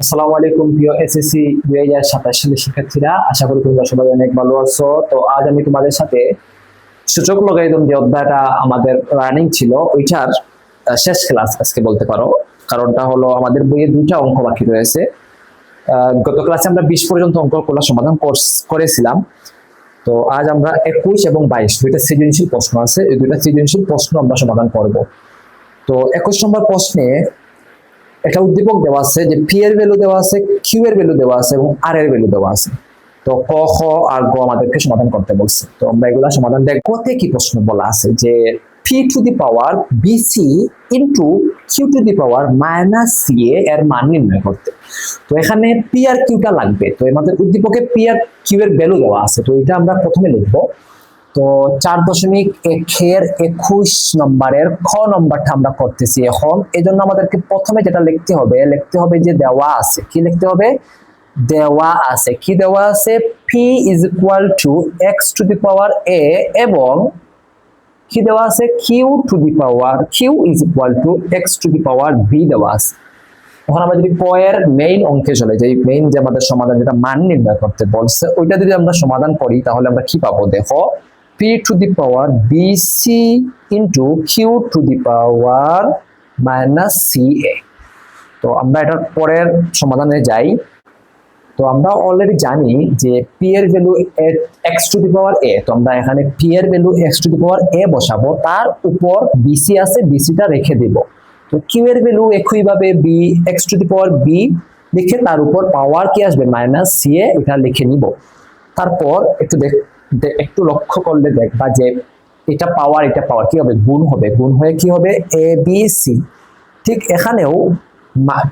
আসসালামু আলাইকুম প্রিয় এসএসসি 2027 সালের শিক্ষার্থীরা, আশা করি তোমরা সবাই অনেক ভালো আছো। তো আজ আমি তোমাদের সাথে সূচক লগারিদম যে অধ্যায়টা আমাদের রানিং ছিল ওইটার শেষ ক্লাস আজকে বলতে পারো। কারণটা হলো আমাদের বইয়ে দুইটা অঙ্ক বাকি রয়েছে। গত ক্লাসে আমরা 20 পর্যন্ত অঙ্কগুলো সমাধান করেছিলাম। তো আজ আমরা 21 এবং 22 দুইটা সৃজনশীল প্রশ্ন আছে, এই দুইটা সৃজনশীল প্রশ্ন আমরা সমাধান করব। তো 21 নম্বর প্রশ্নে একটা উদ্দীপক দেওয়া আছে যে পি এর ভ্যালু দেওয়া আছে, কিউ এর ভ্যালু দেওয়া আছে এবং আর এর ভ্যালু দেওয়া আছে। তো ক, খ আর গ আমাদেরকে সমাধান করতে বলছে। তো আমরা এগুলা সমাধান দেখ। কতে কি প্রশ্ন বলা আছে যে P to the power BC into Q to the power minus C এর মান নির্ণয় করতে। তো এখানে পি আর কিউটা লাগবে। তো আমাদের উদ্দীপকে পি আর কিউ এর ভ্যালু দেওয়া আছে, তো এটা আমরা প্রথমে লিখবো। তো 4.1 নম্বরের খ নম্বরটা আমরা করতেছি এখন। এই জন্য আমাদেরকে প্রথমে যেটা লিখতে হবে যে দেওয়া আছে। কি লিখতে হবে? দেওয়া আছে। কি দেওয়া আছে? P is equal to x to the power a এবং কি দেওয়া আছে? Q to the power q is equal to x to the power b দেওয়া আছে। এখন আমরা যদি এর মেইন অঙ্কে চলে যাই, মেইন যে আমাদের সমাধান যেটা মান নির্ণয় করতে বলছে ওইটা যদি আমরা সমাধান করি তাহলে আমরা কি পাবো? দেখো, p to the power bc into q to the power minus ca। তো আমরা এটার পরের সমাধানে যাই। তো আমরা অলরেডি জানি যে p এর value x to the power a। তো আমরা এখানে p এর value x to the power a বসাবো, তার উপর bc আছে, bc-টা রেখে দেব। তো q এর ভ্যালু একইভাবে b x to the power b লিখে তার উপর পাওয়ার কি আসবে? মাইনাস ca, এটা লিখে নিব। তারপর একটু লক্ষ্য করলে দেখবা যে এটা পাওয়ার কি হবে? গুণ হবে। গুণ হয়ে কি হবে? A B C. ঠিক এখানেও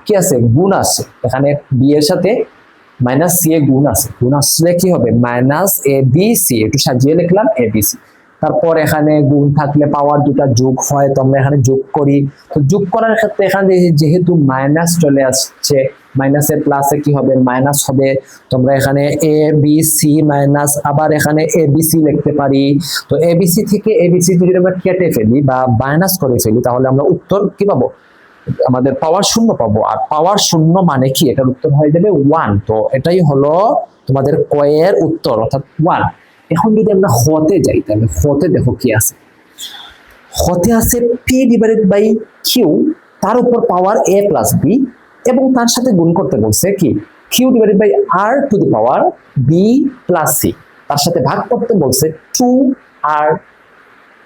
কি আছে? গুণ আছে। এখানে বি এর সাথে মাইনাস সি এ গুণ আছে। গুণ আসলে কি হবে? Minus A B C. একটু সাজিয়ে লিখলাম এ বি সি। তারপর এখানে গুণ থাকলে পাওয়ার দুটা যোগ হয়, তো আমরা এখানে যোগ করি। তো যোগ করার ক্ষেত্রে এখানে যেহেতু মাইনাস চলে আসছে, মাইনাসের প্লাসে কি হবে? মাইনাস হবে। তোমরা এখানে এ বি সি মাইনাস, আবার এখানে এ বি সি লিখতে পারি। তো এ বি সি থেকে এ বি সি যদি আমরা কেটে ফেলি বা মাইনাস করে ফেলি তাহলে আমরা উত্তর কি পাবো? আমাদের পাওয়ার শূন্য পাবো। আর পাওয়ার শূন্য মানে কি? এটার উত্তর হয়ে যাবে 1। তো এটাই হলো তোমাদের কয়ের উত্তর, অর্থাৎ 1। এখন যদি আমরা হতে যাই তাহলে হতে দেখো কি আছে। হতে আছে পি ডিভাইডেড বাই কিউ, তার উপর পাওয়ার এ প্লাস বি এবং তার সাথে গুণ করতে বলছে কি? Q divided by r to the power b plus c. তার সাথে ভাগ করতে বলছে 2 আর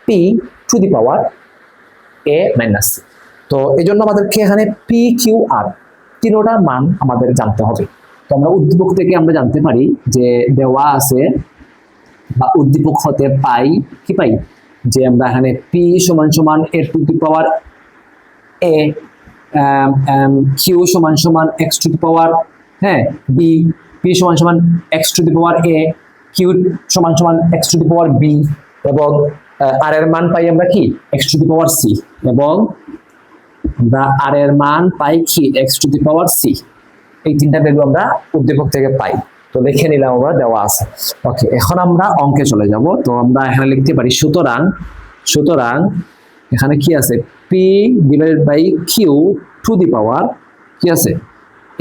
P to the power A minus C. তো এই জন্য আমাদেরকে এখানে পি কিউ আর তিনটার মান আমাদের জানতে হবে। তো আমরা উদ্দীপক থেকে আমরা জানতে পারি যে দেওয়া আছে বা উদ্দীপক হতে পাই কি পাই? যে আমরা এখানে পি সমান সমান এ two the power A, Q সমান সমান X to the power B, P সমান সমান X to the power A, Q সমান সমান X to the power B এবং আর এর মান পাই আমরা কি? X to the power C. এবং আমরা আর এর মান পাই কি? X to the power C. এই তিনটা ভ্যালু আমরা উদ্দীপক থেকে পাই। তো লিখে নিলাম, আমরা দেওয়া আছে। ওকে, এখন আমরা অঙ্কে চলে যাব। তো আমরা এখানে লিখতে পারি সুতরাং এখানে কি আছে? P divided by q to the power কি আছে?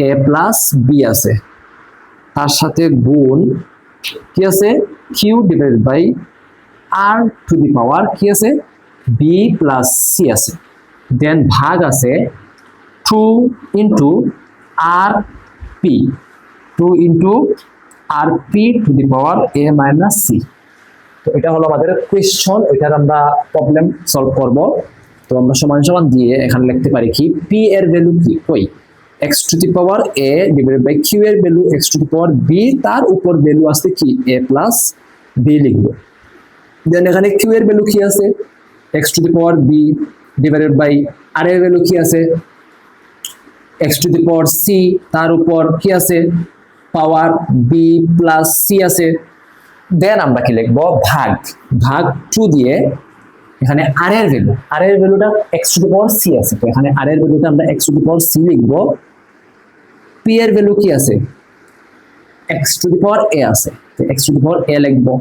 এ প্লাস বি আছে, তার সাথে গুণ কি আছে? Q divided by r to the power কি আছে? বি প্লাস সি আছে। দেন ভাগ আছে 2 into R P, 2 into R P to the power A minus C. তো এটা হলো আমাদের কোয়েশ্চন, এটার আমরা প্রবলেম সলভ করব। তো আমরা সমান সমান দিয়ে এখানে লিখতে পারি কি? পি এর ভ্যালু কি? কই? X to the power a divided by q এর value x to the power b, তার উপর ভ্যালু আছে কি? এ প্লাস বি লিখবো। দেন এখানে কিউ এর ভ্যালু কি আছে? X to the power b divided by r এর ভ্যালু কি আছে? X to the power c, তার উপর কি আছে? পাওয়ার বি প্লাস সি আছে। দেন আমরা কি লিখবো? ভাগ 2 দিয়ে এখানে আর এর ভ্যালুটা X to the power C আছে। তো এখানে আর এর ভ্যালুটা আমরা X to the power C লিখবো। পি এর ভ্যালু কি আছে? এক্স টু দি পাওয়ার এ আছে, তো এক্স টু দি পাওয়ার এ লিখবো।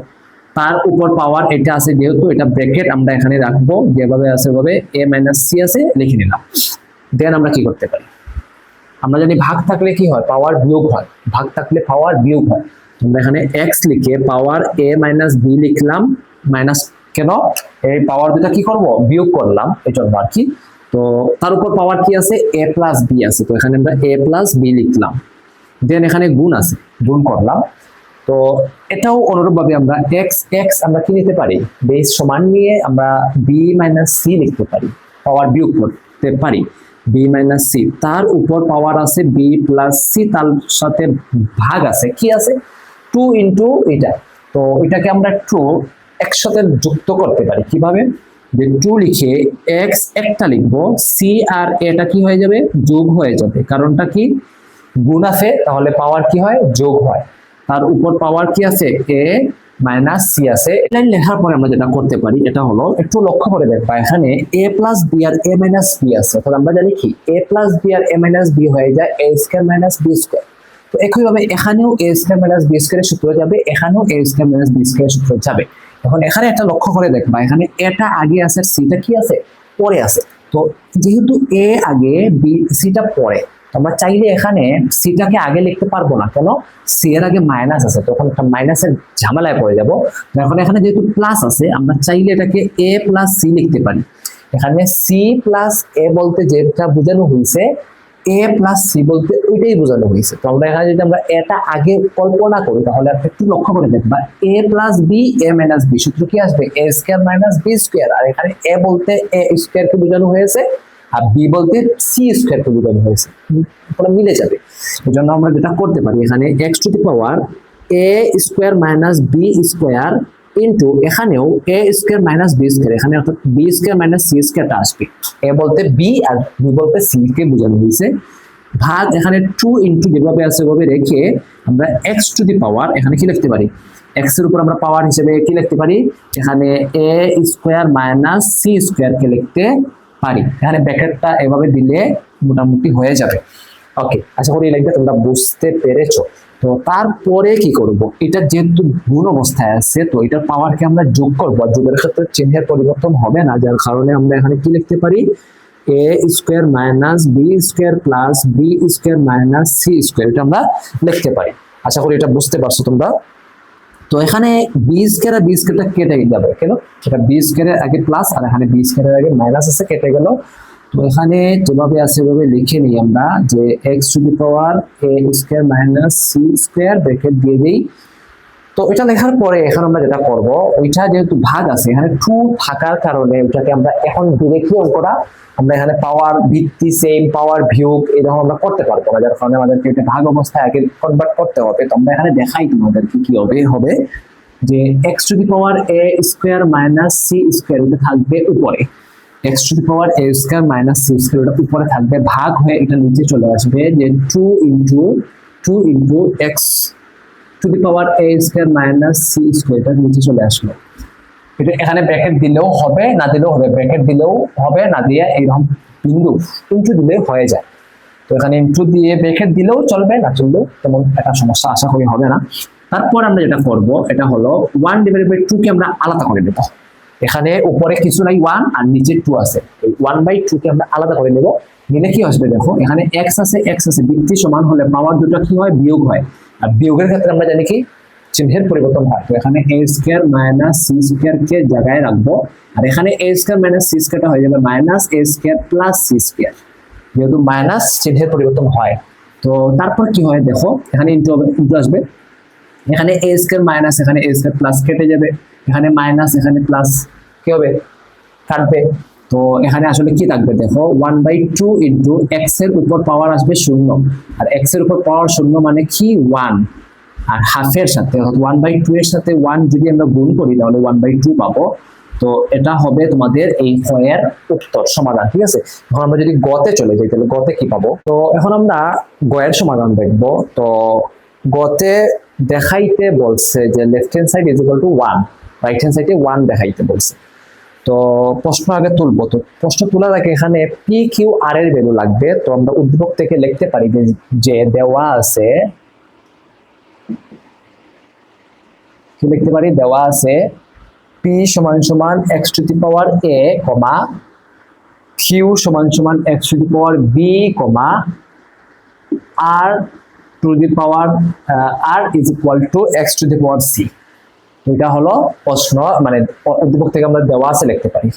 তার উপর পাওয়ার এটা আছে, যেহেতু এটা ব্র্যাকেট আমরা এখানে রাখবো, যেভাবে আছে ওভাবে এ মাইনাস সি আছে লিখে নিলাম। দেন আমরা কি করতে পারি? আমরা জানি ভাগ থাকলে কি হয়, পাওয়ার বিয়োগ হয়, ভাগ থাকলে পাওয়ার বিয়োগ হয়। আমরা এখানে x লিখে পাওয়ার a মাইনাস b লিখলাম, মাইনাস কেন, এই পাওয়ার দুটা কি করব, বিয়োগ করলাম, এই জন্য আর কি। তো তার উপর পাওয়ার কি আছে, a প্লাস b আছে, তো এখানে আমরা a প্লাস b লিখলাম, দেন এখানে গুণ আছে, গুণ করলাম। তো এটাও অনুরূপভাবে আমরা x আমরা কি নিতে পারি, বেস সমান নিয়ে আমরা b মাইনাস c লিখতে পারি, পাওয়ার বিয়োগ করতে পারি, b মাইনাস c, তার উপর পাওয়ার আছে b প্লাস c, তার সাথে ভাগ আছে কি আছে 2 ইন্টু এটা। তো এটাকে আমরা 2 একসাথে যুক্ত করতে পারি কিভাবে, যে 2 লিখে x একটা লিখবো, c আর এটা কি হয়ে যাবে, যোগ হয়ে যাবে, কারণটা কি, গুণ আছে, তাহলে পাওয়ার কি হয়, যোগ হয়। তার উপর পাওয়ার কি আছে, a মাইনাস c আছে। এটা লেখার পরে আমরা যেটা করতে পারি, এটা হলো একটু লক্ষ্য করে দেখবা, এখানে a প্লাস b আর a মাইনাস b আছে, তাহলে আমরা জানি কি a প্লাস b আর a মাইনাস b হয়ে যায় a square minus b square. তো একইভাবে এখানেও a স্কয়ার মাইনাস b স্কয়ারের সূত্র যাবে, এখানেও a স্কয়ার মাইনাস b স্কয়ারের সূত্র যাবে। এখন এখানে একটা লক্ষ্য করে দেখবা, এখানে এটা আগে আছে, c টা কি আছে, পরে আছে। তো যেহেতু a আগে b c টা পরে, আমরা চাইলে এখানে সিটাকে আগে লিখতে পারবো না, কেন, সি এর আগে মাইনাস আছে, তখন একটা মাইনাসের ঝামেলায় পড়ে যাব। এখন এখানে যেহেতু প্লাস আছে, আমরা চাইলে এটাকে এ প্লাস সি লিখতে পারি। এখানে সি প্লাস এ বলতে যেটা বোঝানো হয়েছে, এ প্লাস সি বলতে ওইটাই বোঝানো হয়েছে। তো আমরা এখানে যদি আমরা এটা আগে কল্পনা করি, তাহলে একটু লক্ষ্য করে দেখবা, এ plus B A minus B, সূত্র কি আসবে, এ স্কয়ার মাইনাস বি স্কয়ার। আর এখানে এ বলতে এ স্কয়ার কে বোঝানো হয়েছে, আর বি বলতে সি স্কয়ার কে বোঝানো হয়েছে, পুরো মিলে যাবে। এই জন্য আমরা যেটা করতে পারি, এখানে X to the power A square minus B square into এখানেও A square minus B square, এখানে অর্থাৎ বি স্কয়ার মাইনাস সি স্কয়ারটা আসবে, এ বলতে বি আর বি বলতে সি কে বোঝানো হয়েছে, ভাগ এখানে 2 ইন্টু যেভাবে আছে ওভাবে রেখে আমরা এক্স টু দি পাওয়ার এখানে কি লিখতে পারি, এক্স এর উপর আমরা পাওয়ার হিসেবে কি লিখতে পারি, এখানে এ স্কয়ার মাইনাস সি স্কয়ার কে লিখতে পারি। এখানে ব্র্যাকেটটা এভাবে দিলে মোটামুটি হয়ে যাবে। ওকে, আশা করি লাগবে তোমরা বুঝতে পেরেছো। তো তারপরে কি করব, এটা যেহেতু গুণ অবস্থায় আছে, তো এটার পাওয়ারকে আমরা যোগ করব, যোগের ক্ষেত্রে চিহ্নের পরিবর্তন হবে না, যার কারণে আমরা এখানে কি লিখতে পারি, a square minus B square plus b square minus C square, এটা আমরা লিখতে পারি। আশা করি এটা বুঝতে পারছো তোমরা। তো এখানে বি স্কয়ার আর বি স্কয়ারটা কেটে যাবে, কেন, এটা বি স্কয়ারের আগে প্লাস আর এখানে বি স্কয়ারের আগে মাইনাস আছে, কেটে গেল। তো এখানে যেভাবে আছে ওভাবে লিখে নিই আমরা, যে X to the power A square minus C square, bracket দিয়ে দিই। তো এটা লেখার পরে এখন আমরা যেটা করব, ওইটা যেহেতু ভাগ আছে, এখানে 2 থাকার কারণে ওইটাকে আমরা এখন ডিরেক্টলি অঙ্কটা আমরা এখানে পাওয়ার ভিত্তি সেম, পাওয়ার বিয়োগ এরকম আমরা করতে পারবো না, যার কারণে আমাদেরকে এটা ভাগ অবস্থায় আগে কনভার্ট করতে হবে। তো আমরা এখানে দেখাই তোমাদেরকে কি হবে, যে X to the power A square minus C square এটা থাকবে উপরে, X to the power A square minus C square এটা উপরে থাকবে, ভাগ হয়ে এটা নিচে চলে আসবে, যে 2 into X to the power A square minus C square এটা নিচে চলে আসলো। এটা এখানে ব্র্যাকেট দিলেও হবে, না দিলেও হবে, ব্র্যাকেট দিলেও হবে, না দিয়ে এইরকম বিন্দু ইনটু দিলে হয়ে যায়। তো এখানে ইনটু দিয়ে ব্র্যাকেট দিলেও চলবে, না চললেও তেমন একটা সমস্যা আশা করি হবে না। তারপর আমরা যেটা করব, এটা হলো 1 ডিভাইডেড বাই 2 কে আমরা আলাদা করে নেব। এখানে উপরে কিছু নাই 1 আর নিচে 2 আছে, এই 1/2 কে আমরা আলাদা করে নেব। নিলে কি আসবে দেখো, এখানে x আছে, ভিত্তি সমান হলে পাওয়ার দুটো কি হয়, বিয়োগ হয়। আর বিয়োগের ক্ষেত্রে আমরা জানি কি চিহ্নের পরিবর্তন হয়। তো এখানে a square minus C square কে জায়গায় রাখবো, আর এখানে a স্কয়ার মাইনাস সি স্কয়ারটা হয়ে যাবে minus a square plus c square, যেহেতু মাইনাস চিহ্নের পরিবর্তন হয়। তো তারপর কি হয় দেখো, এখানে ইনটু আসবে, এখানে a স্কয়ার মাইনাস এখানে a স্কয়ার প্লাস কেটে যাবে, এখানে মাইনাস এখানে প্লাস কি হবে, কাটবে। তো এখানে আসলে কি থাকবে দেখো, 1/2 ইন্টু এক্স এর উপর পাওয়ার আসবে 0, আর এক্স এর উপর পাওয়ার 0 মানে কি 1, আর হাফের সাথে অর্থাৎ 1/2 এর সাথে 1 যদি আমরা গুণ করি তাহলে 1/2 পাবো। তো এটা হবে তোমাদের এই ক্ষয়ের উত্তর সমাধান, ঠিক আছে। এখন আমরা যদি গতে চলে যাই, তাহলে গতে কি পাবো, তো এখন আমরা গয়ের সমাধান দেখব। তো গতে দেখাইতে বলছে যে left hand side is equal two 1, right hand সাইডে 1 দেখাইতে বলছে। তো প্রশ্ন আগে তুলবো, তো প্রশ্ন তোলার আগে এখানে পি কিউ আর এর ভ্যালু লাগবে। তো আমরা উদ্দীপক থেকে লিখতে পারি যে দেওয়া আছে, কি লিখতে পারি, দেওয়া আছে পি সমান সমান X to the power A কমা কিউ সমান সমান X to the power B কমা r to the power r is equal to x to the power c। এটা হলো প্রশ্ন, মানে উদ্দীপক থেকে আমরা দেওয়া আছে লিখতে পারি।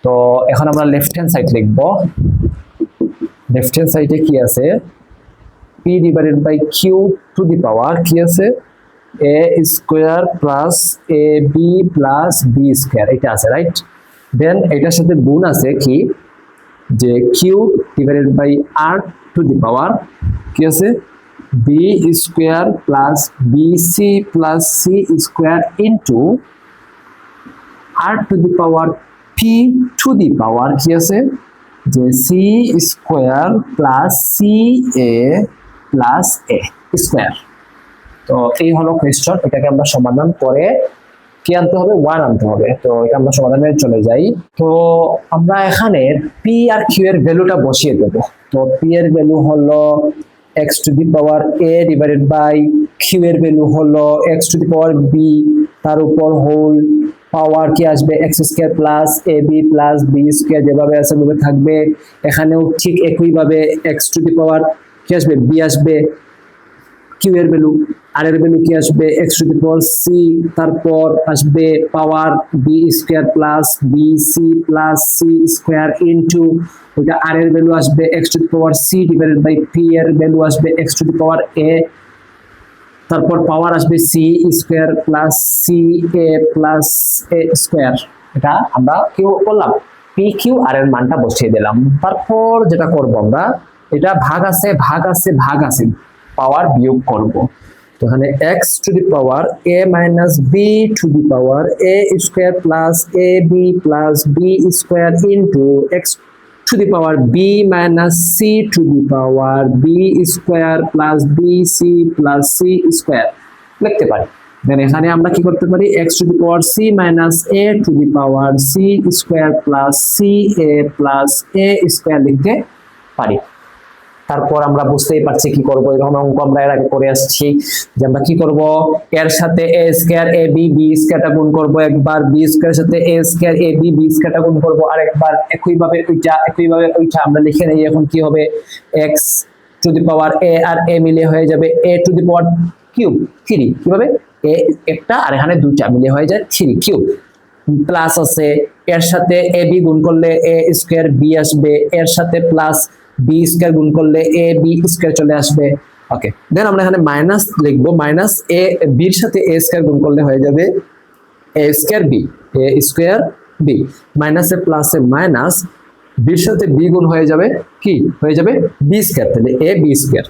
তো এখন আমরা লেফট হ্যান্ড সাইড লিখব। লেফট হ্যান্ড সাইডে কি আছে, p divided by q to the power কি আছে, a square plus ab plus b square, এটা আছে রাইট। দেন এটার সাথে গুণ আছে কি, যে q divided by r to the power কি আছে, b square plus bc plus c square into r to the power p to the power কি আছে, যে c square plus ca plus a square. তো এই হলো কোয়েশ্চন, এটাকে আমরা সমাধান করে কি আনতে হবে, 1 আনতে হবে। তো এটা আমরা সমাধানে চলে যাই। তো আমরা এখানে p আর q এর ভ্যালুটা বসিয়ে দেব। তো p এর ভ্যালু হলো x to the power a divided by q এর ভ্যালু হলো x to the power b, তার উপর হোল পাওয়ার কি আসবে x square plus ab plus b square, যেভাবে আছে ওভাবে থাকবে। এখানেও ঠিক একইভাবে x টু দি পাওয়ার কি আসবে, b আসবে, q এর ভ্যালু r এর ভ্যালু কি আসবে x to the power c, তারপর আসবে power b square plus bc plus c square into ওটা r এর ভ্যালু আসবে x to the power c divided by p এর ভ্যালু আসবে x to the power a, তারপর পাওয়ার আসবে c square plus c a plus a square. এটা আমরা কি করলাম, p q r এর মানটা বসিয়ে দিলাম। তারপর যেটা করব আমরা, এটা ভাগ আছে ভাগ আছে ভাগ আছে, পাওয়ার বিয়োগ করব। তো এখানে x to the power a minus b two the power a square plus ab plus b square into x to the power b minus c two the power b square plus bc plus c square লিখতে পারি। দেন এখানে আমরা কি করতে পারি, x to the power c minus a to the power c square plus ca plus a square লিখতে পারি। তারপর আমরা বুঝতেই পারছি কি করব, এরকম অঙ্ক আমরা এর আগে করে আসছি যে আমরা কি করব, এর সাথে a স্কয়ার ab b স্কয়ারটা গুণ করব একবার, b স্কয়ারের সাথে a স্কয়ার ab b স্কয়ারটা গুণ করব আরেকবার, একইভাবে ওইটা আমরা লিখে নেই। এখন কি হবে, x to the power a আর a মিলে হয়ে যাবে a to the power cube 3, কিভাবে a একটা আর এখানে দুইটা মিলে হয়ে যায় 3 কিউব, প্লাস আছে এর সাথে ab গুণ করলে a স্কয়ার b আসবে, এর সাথে প্লাস b স্কয়ার গুণ করলে a b স্কয়ার চলে আসবে। ওকে, দেন আমরা এখানে মাইনাস লিখব, মাইনাস a b এর সাথে a স্কয়ার গুণ করলে হয়ে যাবে a square b, a square b minus a plus a minus b এর সাথে b গুণ হয়ে যাবে কি, হয়ে যাবে b স্কয়ার, তাহলে a b square,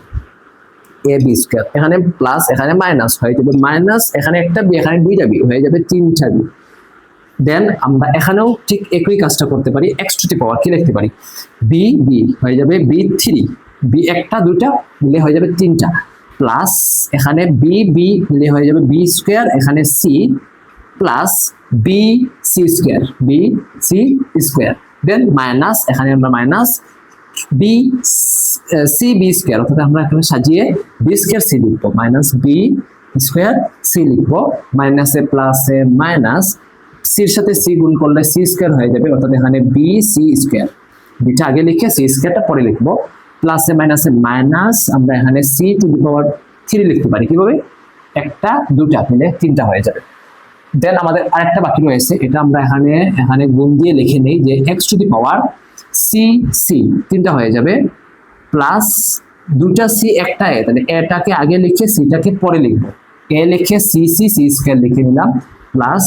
a b square, এখানে প্লাস এখানে মাইনাস হয়ে যাবে মাইনাস, এখানে একটা b এখানে দুইটা b হয়ে যাবে তিনটা b। দেন আমরা এখানেও ঠিক একই কাজটা করতে পারি, x টু দি পাওয়ার কি লিখতে পারি, b b হয়ে যাবে b 3, b একটা দুইটা মিলে হয়ে যাবে তিনটা, প্লাস এখানে b b মিলে হয়ে যাবে b স্কয়ার, এখানে c plus b c square, b c square, then minus এখানে আমরা minus b c b square, অর্থাৎ আমরা এখানে সাজিয়ে b স্কয়ার c লিখবো, মাইনাস b স্কয়ার c লিখবো, minus a plus a minus c এর সাথে c গুণ করলে c স্কয়ার হয়ে যাবে, অর্থাৎ এখানে b c স্কয়ার, বিটা আগে লিখে c স্কয়ারটা পরে লিখবো, plus a minus A minus আমরা এখানে c টু দি পাওয়ার 3 লিখতে পারি, কিভাবে একটা দুটা মিলে তিনটা হয়ে যাবে। দেন আমাদের আরেকটা বাকি রয়েছে, এটা আমরা এখানে গুণ দিয়ে লিখে নেই যে x to the power c c তিনটা হয়ে যাবে, প্লাস দুটা c একটা a, তাহলে এটাকে আগে লিখে c টাকে পরে লিখবো, a লিখে c c c স্কয়ার লিখে নিলাম, plus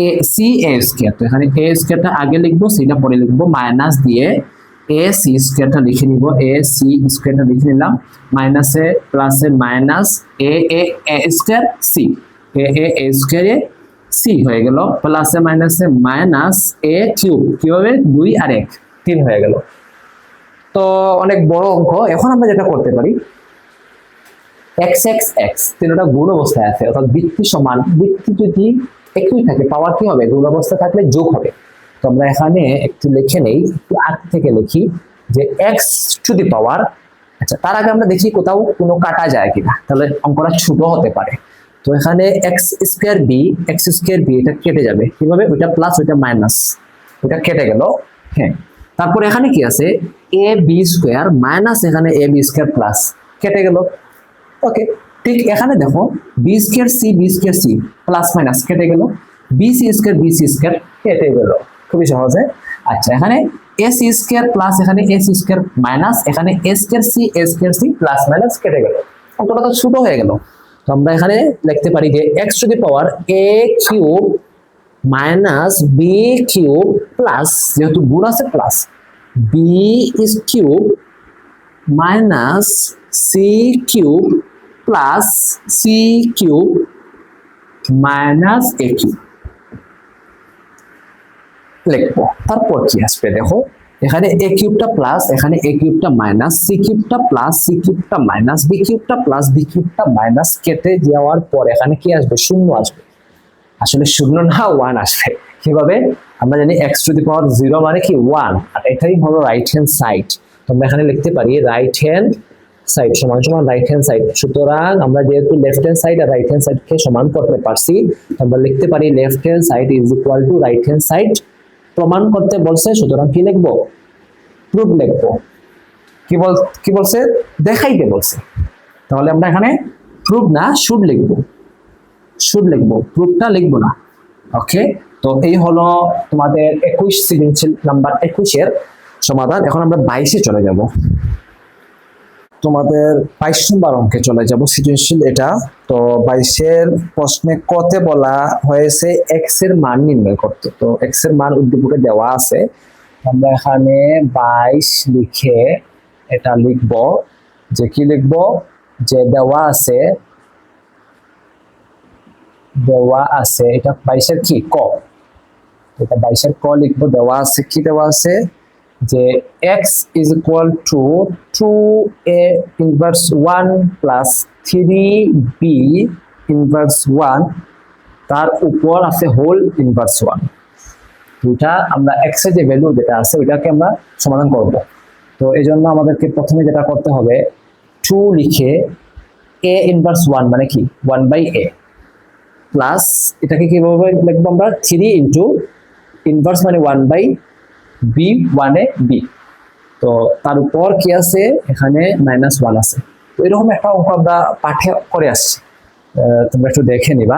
a c a square, তো এখানে a স্কয়ারটা আগে লিখবো সেটা পরে লিখবো, মাইনাস দিয়ে a c স্কয়ারটা লিখে নিব, a c স্কয়ারটা লিখে নিলাম, মাইনাসে প্লাসে minus a a a square c, a a a স্কয়ারে c হয়ে গেল, প্লাসে মাইনাসে মাইনাস a কিউব, কিভাবে 2 আর 1 3 হয়ে গেল। তো অনেক বড় অঙ্ক। এখন আমরা যেটা করতে পারি, x x x তিনটা গুণ অবস্থায় আছে, অর্থাৎ বৃত্তি সমান, বৃত্তি যদি একই থাকে পাওয়ার কি হবে, গুণ অবস্থা থাকলে যোগ হবে। তো আমরা এখানে একটু লিখে নেই, একটু আগে থেকে লিখি যে x টু দি পাওয়ার, আচ্ছা তার আগে আমরা দেখি কোথাও কোনো কাটা যায় কিনা, তাহলে অঙ্কটা ছোট হতে পারে। তো এখানে x স্কয়ার b এটা কেটে যাবে, কিভাবে, ওইটা প্লাস ওইটা মাইনাস, ওইটা কেটে গেল, হ্যাঁ। তারপর এখানে কি আছে এ বি স্কোয়ার মাইনাস এখানে এ বি স্কোয়ার প্লাস কেটে গেল। ওকে, ঠিক এখানে দেখো B square C plus minus কেটে গেল, বি সি স্কোয়ার কেটে গেল, খুবই সহজে। আচ্ছা, এখানে এ সি স্কোয়ার প্লাস এখানে এ সি স্কোয়ার মাইনাস এখানে এ স্কোয়ার সি প্লাস মাইনাস কেটে গেল, অঙ্কটা তো ছোট হয়ে গেল। তো আমরা এখানে লিখতে পারি যে X to the power A cube minus B cube plus, যেহেতু গুণ আছে plus, B is cube minus C cube plus C cube minus A cube লিখবো। তারপর কি আসবে দেখো, এখানে এ কিউবটা প্লাস এখানে এ কিউবটা মাইনাস সি কিউবটা প্লাস সি কিউবটা মাইনাস বি কিউবটা প্লাস বি কিউবটা মাইনাস কেটে যাওয়ার পর এখানে কি আসবে, শূন্য আসবে। আসলে শূন্য না, ওয়ান আসবে। কিভাবে? আমরা জানি এক্স টু দি পাওয়ার 0 মানে কি 1, আর এটাই হলো রাইট হ্যান্ড সাইড। তোমরা এখানে লিখতে পারি রাইট হ্যান্ড সাইড সমান সমান রাইট হ্যান্ড সাইড। সুতরাং আমরা যেহেতু লেফট হ্যান্ড সাইড আর রাইট হ্যান্ড সাইডকে সমান করতে পারছি, আমরা লিখতে পারি left hand side is equal two right hand side. প্রমাণ করতে বলছে, সুতরাং কি লিখবো, প্রুফ লিখবো। কি বলছে, দেখাইতে বলছে, তাহলে আমরা এখানে প্রুফ না শুড লিখবো, প্রুফটা লিখবো না। ওকে, তো এই হলো তোমাদের 21 সৃজনশীল নাম্বার 21 এর সমাধান। এখন আমরা 22 এ চলে যাব, তোমাদের 22 নম্বর অঙ্কে চলে যাব, সৃজনশীল এটা। তো 22 এর প্রশ্নে কতে বলা হয়েছে এক্স এর মান নির্ণয় করতে। তো এক্স এর মান উদ্দীপকে দেওয়া আছে, আমরা এখানে 22 লিখে এটা লিখব যে কি লিখব, যে দেওয়া আছে এটা 22 এর কি ক, এটা 22 এর ক লিখবো। দেওয়া আছে কি, দেওয়া আছে যে x is equal to 2a inverse 1 plus 3b inverse 1, তার উপর আছে হোল ইনভার্স 1। দুটা আমরা x এর যে ভ্যালু যেটা আছে ওইটাকে আমরা সমাধান করব। তো এই জন্য আমাদেরকে প্রথমে যেটা করতে হবে, 2 লিখে a ইনভার্স 1 মানে কি 1/a প্লাস এটাকে কিভাবে লিখবো আমরা, 3 ইনটু ইনভার্স মানে 1/b 1 এ b, তো তার উপর কি আছে এখানে -1 আছে। তো এরকম একটা অঙ্ক আমরা পাঠে করে আসছি, তোমরা একটু দেখে নিবা।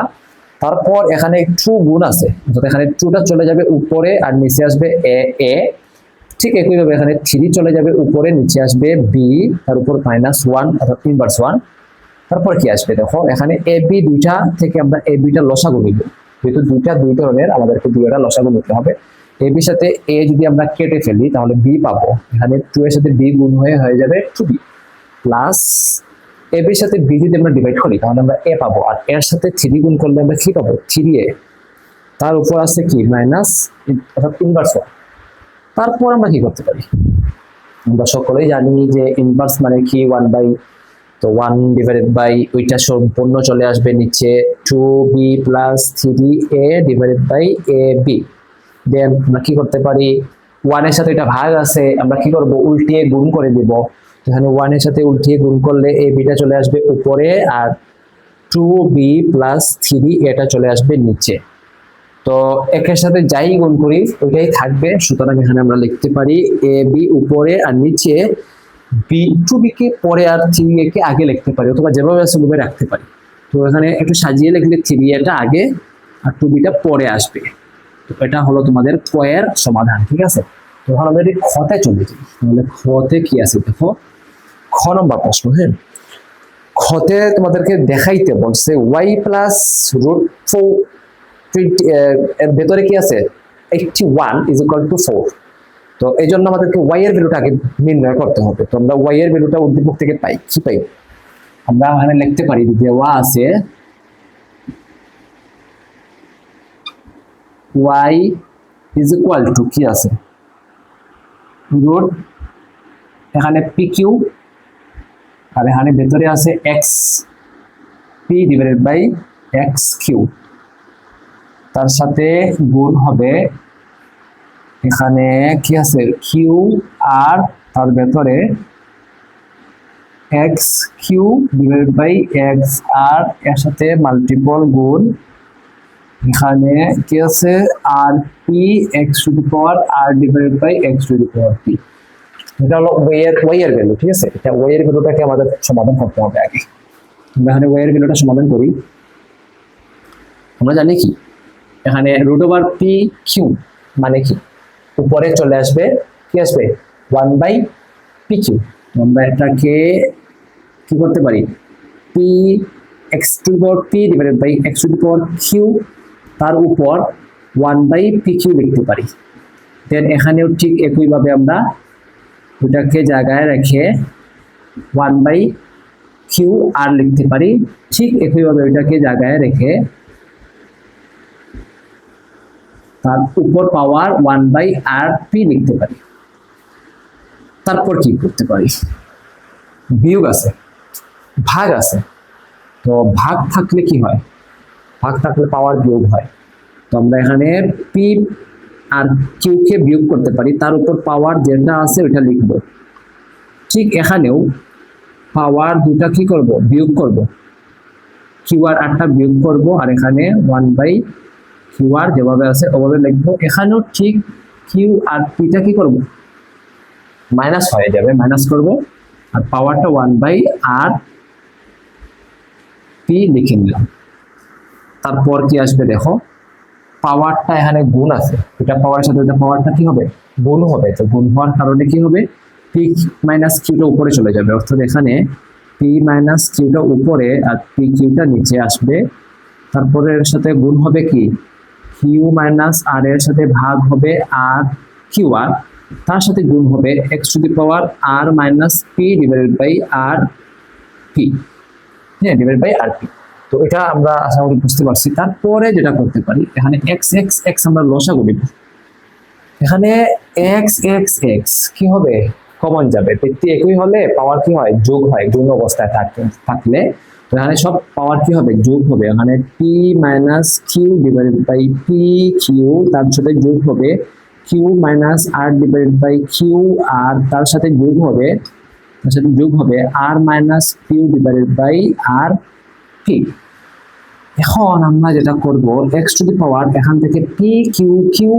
তারপর এখানে 2 গুণ আছে, অর্থাৎ এখানে 2টা চলে যাবে উপরে আর নিচে আসবে a, ঠিক একইভাবে এখানে 3 চলে যাবে উপরে, নিচে আসবে b, তার উপর -1 অর্থাৎ ইনভার্স 1। তারপর কি আসবে দেখো, এখানে এ বি দুইটা থেকে আমরা এ বিটা লসাগু নিব, যেহেতু দুই ধরনের আমাদেরকে দুইটা লসাগু নিতে হবে। এ বির সাথে এ যদি আমরা কেটে ফেলি তাহলে বি পাবো, এখানে 2 এর সাথে বি গুণ হয়ে যাবে 2b, প্লাস এ বির সাথে বি যদি আমরা ডিভাইড করি তাহলে আমরা এ পাবো, আর এর সাথে 3 গুণ করলে আমরা কি পাবো 3a, তার উপর আছে কি মাইনাস অর্থাৎ ইনভার্স 1। তারপর আমরা কি করতে পারি, আমরা সকলেই জানি যে ইনভার্স মানে কি 1/, তো 1 ডিভাইডেড বাই ওইটা সম্পূর্ণ চলে আসবে নিচে 2b plus 3a divided by ab। Then আমরা কি করতে পারি, 1 এর সাথে এটা ভাগ আছে, আমরা কি করব উল্টিয়ে গুণ করে দেব। এখানে 1 এর সাথে উল্টিয়ে গুণ করলে ab টা চলে আসবে উপরে আর 2b প্লাস 3 এটা চলে আসবে নিচে। তো একের সাথে যাই গুণ করি ওইটাই থাকবে, সুতরাং এখানে আমরা লিখতে পারি ab উপরে আর নিচে b2b কে পরে আর 3a কে আগে লিখতে পারি, অথবা যেভাবে আছে ওভাবে রাখতে পারি। তো এখানে একটু সাজিয়ে লিখলে 3a টা আগে আর 2b টা পরে আসবে। তো এটা হলো তোমাদের ক এর সমাধান, ঠিক আছে। তো এখন আমরা যদি খতে চলে যাই, তাহলে খতে কি আছে দেখো, খ নম্বর প্রশ্ন। হ্যাঁ, খতে তোমাদেরকে দেখাইতে বলছে y প্লাস √4 এর ভেতরে কি আছে 81 ইজ ইকুয়াল টু 4। তো এই জন্য আমাদেরকে y এর ভ্যালুটা আগে নির্ণয় করতে হবে। তো আমরা y এর ভ্যালুটা উদ্দীপক থেকে পাই, কি পাই, আমরা এখানে লিখতে পারি দেওয়া আছে y ইজ ইকুয়াল টু কি আছে রুট, এখানে pq আর এখানে ভেতরে আছে x p divided by x cube, তার সাথে গুণ হবে এখানে কি আছে কিউ আর তার ভেতরে x q divided by x r এর সাথে মাল্টিপল গুণ এখানে কি আছে আর p x to the power r divided by x to the power p. এটা হলো ওয়াই এর ভ্যালু, ঠিক আছে? এটা ওয়াই এর ভ্যালুটাকে আমাদের সমাধান করতে হবে আগে। আমরা এখানে ওয়াই এর ভ্যালুটা সমাধান করি। আমরা জানি কি এখানে রুট ওভার পি কিউ মানে কি উপরে চলে আসবে কি আসবে 1 বাই পি কিউ। আমরা এটাকে কি করতে পারি P x to the power P divided by x to the power Q তার উপর 1 বাই পি কিউ লিখতে পারি। দেন এখানেও ঠিক একইভাবে আমরা ওটাকে জায়গায় রেখে 1 বাই কিউ আর লিখতে পারি। ঠিক একইভাবে ওইটাকে জায়গায় রেখে তার উপর পাওয়ার 1 বাই আর পি লিখতে পারি। তারপর কি করতে পারি বিয়োগ আছে, ভাগ আছে। তো ভাগ থাকলে কি হয়, ভাগ থাকলে পাওয়ার বিয়োগ হয়। তো আমরা এখানে পি আর কিউ কে বিয়োগ করতে পারি, তার উপর পাওয়ার যেটা আছে ওইটা লিখব। ঠিক এখানেও পাওয়ার দুটা কি করব বিয়োগ করব, কিউ আর আরটা বিয়োগ করব আর এখানে 1 বাই কিউ আর যেভাবে আছে ওভাবে লিখবো। এখানেও ঠিক কিউ আর পিটা কি করব মাইনাস হয়ে যাবে, মাইনাস করব আর পাওয়ারটা 1 বাই আর পি লিখে নিলাম। তারপর কি আসবে দেখো পাওয়ারটা এখানে গুণ আছে, এটা পাওয়ারের সাথে এটা পাওয়ারটা কি হবে গুণ হবে। তো গুণ হওয়ার কারণে কি হবে পি মাইনাস কিউটা উপরে চলে যাবে, অর্থাৎ এখানে পি মাইনাস কিউটা উপরে আর পি কিউটা নিচে আসবে। তারপরে এর সাথে গুণ হবে কি কিউ মাইনাস আর এর সাথে ভাগ হবে আর কিউ আর, তার সাথে গুণ হবে x to the power r minus p divided by r p, হ্যাঁ ডিভাইডেড বাই আর পি। তো এটা আমরা আশা করি বুঝতে পারছি। তারপরে যেটা করতে পারি এখানে এক্স এক্স এক্স আমরা লসাগু দিব। এখানে এক্স এক্স এক্স কি হবে কমন যাবে, ব্যক্তি একই হলে পাওয়ার কি হয় যোগ হয়, গুণ অবস্থায় থাকলে এখানে সব পাওয়ার কি হবে যোগ হবে। এখানে p minus q divided by p q তার সাথে যোগ হবে q minus r divided by q আর তার সাথে যোগ হবে r minus q divided by r p. এখন আমরা যেটা করব এক্স টু দি পাওয়ার এখান থেকে P Q Q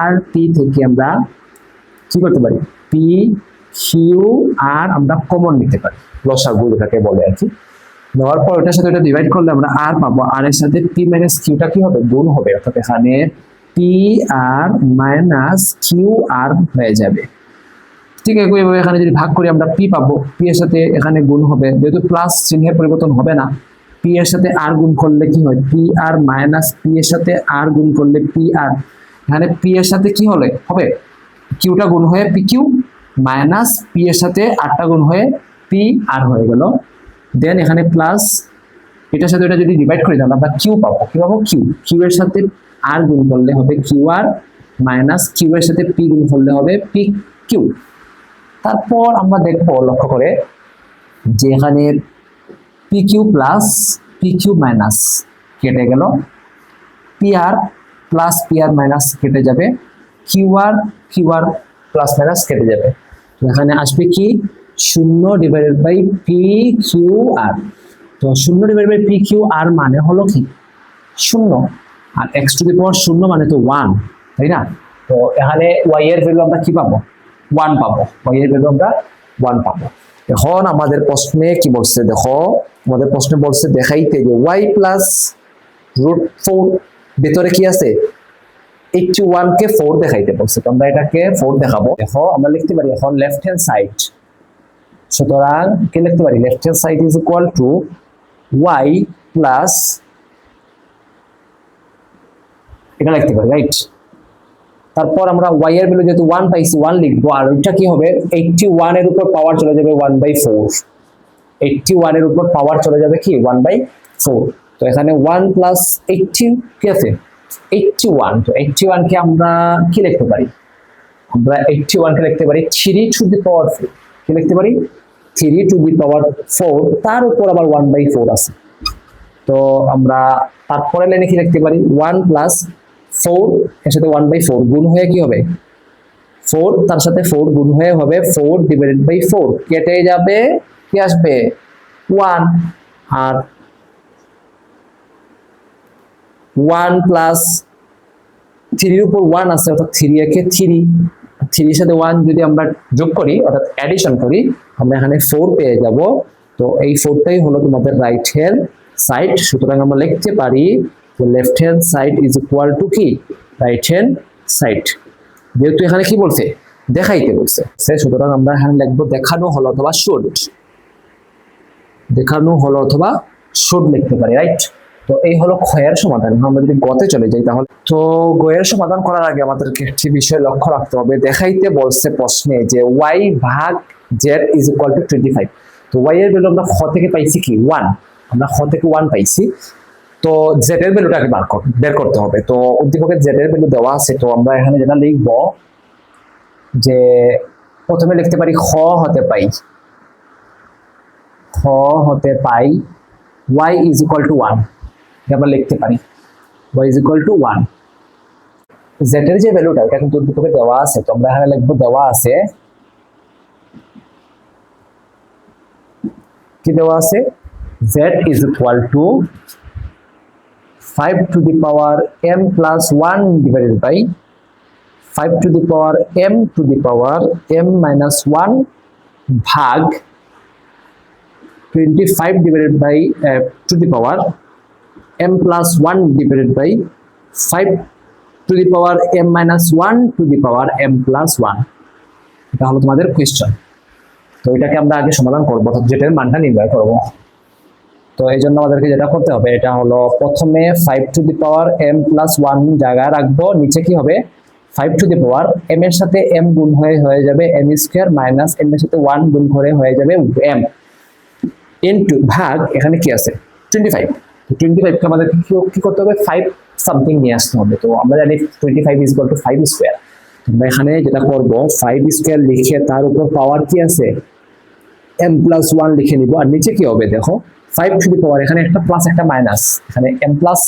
R P থেকে আমরা কি করতে পারি পি কিউ আর আমরা কমন নিতে পারি, লসাগু যেটাকে বলে আর কি। নেওয়ার পর ওটার সাথে ওটা ডিভাইড করলে আমরা আর পাবো, আর এর সাথে পি মাইনাস কিউটা কি হবে গুণ হবে, অর্থাৎ এখানে P r minus Q R হয়ে যাবে। ঠিক একইভাবে এখানে যদি ভাগ করি আমরা পি পাবো, পি এর সাথে এখানে গুণ হবে, যেহেতু প্লাস চিহ্নের পরিবর্তন হবে না, পি এর সাথে আর গুণ করলে কি হয় পি আর মাইনাস পি এর সাথে আর গুণ করলে পি আর, এখানে পি এর সাথে কি হবে কিউটা গুণ হয়ে পি কিউ মাইনাস পি এর সাথে আরটা গুণ হয়ে পি আর হয়ে গেল। দেন এখানে প্লাস এটার সাথে এটা যদি ডিভাইড করি তাহলে আমরা কিউ পাবো, কি পাবো কিউ এর সাথে আর গুণ করলে হবে কিউ আর মাইনাস কিউ এর সাথে পি গুণ করলে হবে পি কিউ। তারপর আমরা দেখবো লক্ষ্য করে যে এখানে p q plus p q minus কেটে গেল, p r plus p r minus কেটে যাবে, কিউ আর প্লাস মাইনাস কেটে যাবে। এখানে আসবে কি 0 divided by p Q R. তো 0 divided by p Q R মানে হলো কি 0, আর এক্স টু দি পাওয়ার 0 মানে তো 1, তাই না? তো এখানে ওয়াই এর ভ্যালু আমরা কি পাবো 1 পাবো, ওয়াই এর ভ্যালু আমরা 1 পাবো। এখন আমাদের প্রশ্নে কি বলছে দেখো, আমাদের প্রশ্নে বলছে দেখাইতে যে y প্লাস √4 ভেতরে কি আছে 81 কে 4 দেখাইতে বলছে। তো আমরা এটাকে 4 দেখাবো। দেখো আমরা লিখতে পারি এখন লেফট হ্যান্ড সাইড, সুতরাং কি লিখতে পারি left hand side is equal two y plus এটা লিখতে পারি, রাইট? তারপর আমরা y এর ভ্যালু যেহেতু 1 পাইছি 1 লিখবো, আর ওইটা কি হবে 81 এর উপর পাওয়ার চলে যাবে 1/4, 81 এর উপর পাওয়ার চলে যাবে কি 1/4। তো এখানে 1 প্লাস 80 কি আছে 81, তো 81 কে আমরা কি লিখতে পারি, আমরা 81 কে লিখতে পারি 3 টু দি পাওয়ার 4, কি লিখতে পারি 3 টু দি পাওয়ার 4, তার উপর আবার 1/4 আছে। তো আমরা তারপরে লাইনে কি লিখতে পারি 1 প্লাস 4 এর সাথে 1/4 গুণ হয়ে কি হবে 4, তার সাথে 4 গুণ হয়ে হবে 4 ডিভাইডেড বাই 4, কেটে যাবে কি আসবে 1, আর 1 প্লাস 3 এর উপর 1 আছে, অর্থাৎ 3 একে 3 এর সাথে 1 যদি আমরা যোগ করি অর্থাৎ অ্যাডিশন করি, আমরা এখানে 4 পেয়ে যাব। তো এই 4টাই হলো তোমাদের রাইট হ্যান্ড সাইড। সুতরাং আমরা লিখতে পারি যে left hand side is equal two কি রাইট হ্যান্ড সাইড। যেহেতু এখানে কি বলছে দেখাইতে বলছে, সুতরাং আমরা এখানে লিখবো দেখানো হলো অথবা শুড, দেখানো হলো অথবা শুড লিখতে পারি, রাইট। তো এই হলো ক্ষয়ের সমাধান। আমরা যদি গতে চলে যাই তাহলে, তো গয়ের সমাধান করার আগে আমাদেরকে একটি বিষয় লক্ষ্য রাখতে হবে। দেখাইতে বলছে প্রশ্নে যে y ভাগ z ইজ ইকুয়াল টু 25। তো y এর ভ্যালু আমরা খ থেকে পাইছি কি 1, আমরা খ থেকে 1 পাইছি। তো z এর ভ্যালুটা আগে বের করতে হবে। তো উদ্দীপকের z এর ভ্যালু দেওয়া আছে, তো আমরা এখানে যেটা লিখব যে প্রথমে লিখতে পারি খ হতে পাই y ইজ ইকুয়াল টু 1, আমরা লিখতে পারি y is equal two 1। z এর যে ভ্যালুটা এটা কিন্তু উদ্দীপকে দেওয়া আছে, তো আমরা এখানে লিখব দেওয়া আছে কি দেওয়া আছে z is equal to 5 to the power m plus 1 divided by 5 to the power m to the power m minus 1 ভাগ 25 divided by to the power m plus 1 divided by 5 to the power m minus 1 to the power m plus 1। এটা হলো তোমাদের question. তো এটাকে আমরা আগে সমাধান করবো, অর্থাৎ যেটার মানটা নির্ণয় করবো। তো এই জন্য আমাদেরকে যেটা করতে হবে এটা হলো প্রথমে 5 to the power m plus 1 জায়গায় রাখবো, নিচে কি হবে 5 টু দি পাওয়ার m এর সাথে m গুণ হয়ে যাবে m স্কয়ার মাইনাস m এর সাথে 1 গুণ করে হয়ে যাবে m ইনটু ভাগ এখানে কি আছে 25। তো 25 কে আমাদের কি করতে হবে 5 সামথিং নিয়ে আসতে হবে। তো আমরা জানি 25 ইজ ইকুয়াল টু 5 স্কয়ার। আমরা এখানে যেটা করব 5 স্কয়ার লিখে তার উপর পাওয়ার কি আছে m প্লাস 1 লিখে নিব। আর নিচে কি হবে দেখো 5 টু দি পাওয়ার এখানে একটা প্লাস একটা মাইনাস, এখানে m প্লাস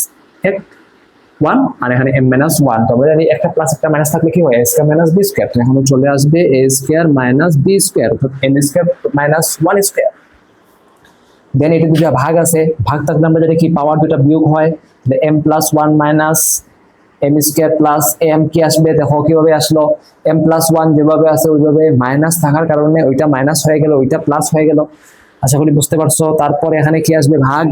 1 আর এখানে m মাইনাস 1। তো আমরা জানি একটা প্লাস একটা মাইনাস থাকলে কি হয় a square minus b square. তো এখানে চলে আসবে a square minus b square অর্থাৎ n স্কয়ার মাইনাস 1 স্কয়ার। দেন এটা দুটো ভাগ আছে, ভাগ থাকলে আমরা জানি কি পাওয়ার দুটো বিয়োগ হয়, তাহলে m plus 1 minus m square plus m কি আসবে দেখো কিভাবে আসলো m প্লাস 1 যেভাবে আছে ওইভাবে মাইনাস থাকার কারণে ওইটা মাইনাস হয়ে গেল ওইটা প্লাস হয়ে গেল। আশা করি বুঝতে পারছো। তারপর এখানে কি আসবে ভাগ,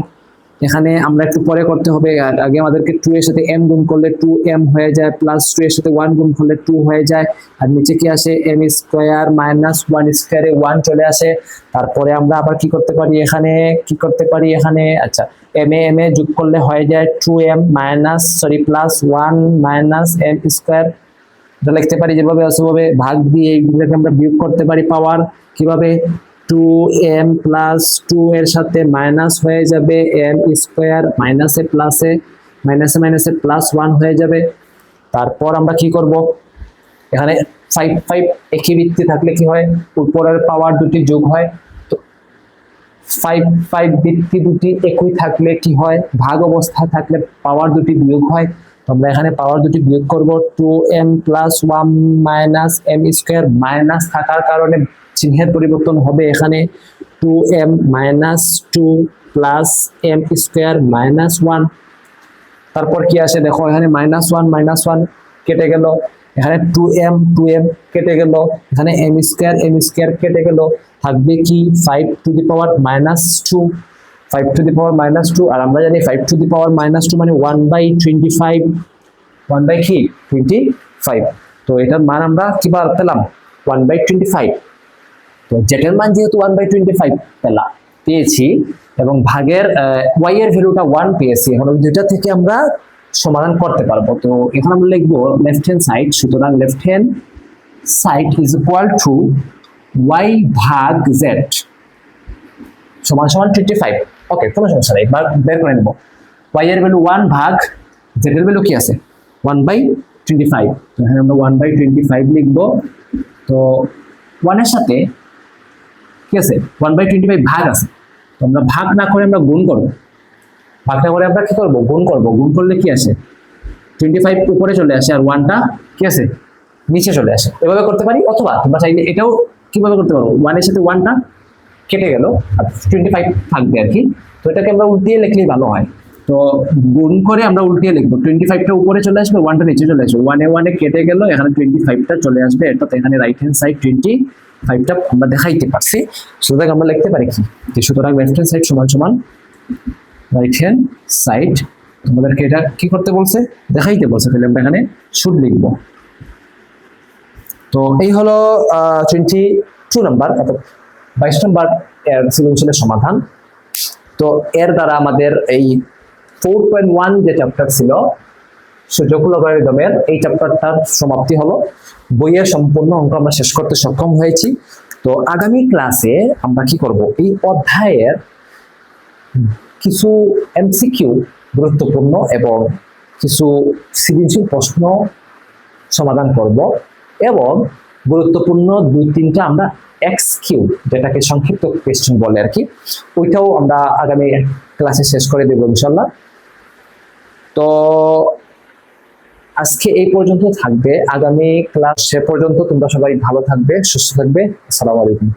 এখানে আমরা একটু পরে করতে হবে। আগে আমাদেরকে 2 এর সাথে m গুণ করলে 2m হয়ে যায়, প্লাস 2 এর সাথে 1 গুণ করলে 2 হয়ে যায়, আর নিচে কি আসে m স্কয়ার মাইনাস 1 স্কয়ারে 1 চলে আসে। তারপরে আমরা আবার কি করতে পারি এখানে আচ্ছা m এ যোগ করলে হয়ে যায় 2m minus plus 1 minus m square. এটা লিখতে পারি যেভাবে আছে ওভাবে, ভাগ দিয়ে এইগুলোকে আমরা বিয়োগ করতে পারি পাওয়ার কিভাবে 2m প্লাস 2 এর সাথে মাইনাস হয়ে যাবে m স্কয়ার মাইনাসে প্লাসে মাইনাসে প্লাস 1 হয়ে যাবে। তারপর আমরা কি করব এখানে 5 একই ভিত্তি থাকলে কি হয় উপরের পাওয়ার দুটি যোগ হয়। তো 5 ভিত্তি দুটি একই থাকলে কি হয় ভাগ অবস্থা থাকলে পাওয়ার দুটি বিয়োগ হয়। তো আমরা এখানে পাওয়ার দুটি বিয়োগ করব 2m plus 1 minus m square minus থাকার কারণে চিহ্নের পরিবর্তন হবে, এখানে 2m minus 2 plus m square minus 1। তারপর কি আসে দেখো এখানে মাইনাস 1 কেটে গেল, এখানে 2m কেটে গেল, এখানে m স্কয়ার কেটে গেল, থাকবে কি 5 to the power minus 2 5 to the power minus 2। আর আমরা জানি 5 টু দি পাওয়ার মাইনাস 2 মানে 1/25 1/25। তো এটার মান আমরা কিবার পেলাম 1/25। তো জেটের মান যেহেতু 1/25 পেয়েছি এবং ভাগের y এর ভ্যালুটা 1 পেয়েছি, এখন ওই দুইটা থেকে আমরা সমাধান করতে পারবো। তো এখন আমরা লিখবো লেফট হ্যান্ড সাইড, সুতরাং left hand side is equal two y ভাগ z সমান 25। ওকে, কোনো সমস্যা নেই, বের করে নেব। y এর ভ্যালু 1 ভাগ z এর ভ্যালু কি আছে 1/25। তো এখানে আমরা 1/25 লিখবো। তো 1 এর সাথে কি আছে 1/25 ভাগ আছে, তো আমরা ভাগ না করে আমরা গুণ করব। ভাগটা করে আমরা কি করব গুণ করব। গুণ করলে কি আসে 25 উপরে চলে আসে আর 1টা কি আছে নিচে চলে আসে। এভাবে করতে পারি, অথবা তোমরা চাইলে এটাও কিভাবে করতে পারো 1 এর সাথে 1টা কেটে গেল আর 25 থাকবে আর কি। তো এটাকে আমরা উল্টিয়ে লিখলেই ভালো হয়। তো গুণ করে আমরা উল্টিয়ে লিখবো, 25টা উপরে চলে আসবে, 1টা নিচে চলে আসবে, 1 কেটে গেল, এখানে 25টা চলে আসবে, অর্থাৎ এখানে রাইট হ্যান্ড সাইড 25টা আমরা দেখাইতে পারছি। সুতরাং আমরা লিখতে পারি কি, যে সুতরাং লেফট হ্যান্ড সাইড সমান সমান রাইট হ্যান্ড সাইড, তোমাদেরকে এটা কি করতে বলছে, দেখাইতে বলছে, তাহলে আমরা এখানে শুড লিখবো। তো এই হলো 22 নাম্বার, অর্থাৎ 22 নাম্বার এর সৃজনশীলের সমাধান। তো এর দ্বারা আমাদের এই 4.1 যে চ্যাপ্টার ছিল সূচক লগারিদমের, এই চ্যাপ্টারটার সমাপ্তি হলো। বইয়ের সম্পূর্ণ অঙ্ক আমরা শেষ করতে সক্ষম হয়েছি। তো আগামী ক্লাসে আমরা কি করব, এই অধ্যায়ের কিছু এমসিকিউ গুরুত্বপূর্ণ এবং কিছু সৃজনশীল প্রশ্ন সমাধান করব, এবং গুরুত্বপূর্ণ 2-3টা আমরা এক্সকিউ, যেটাকে সংক্ষিপ্ত কোয়েশ্চেন বলে আর কি, ওইটাও আমরা আগামী ক্লাসে শেষ করে দেব ইনশাল্লাহ। তো আজকে এই পর্যন্ত থাকবে, আগামী ক্লাসে পর্যন্ত তোমরা সবাই ভালো থাকবে, সুস্থ থাকবে। আসসালামু আলাইকুম।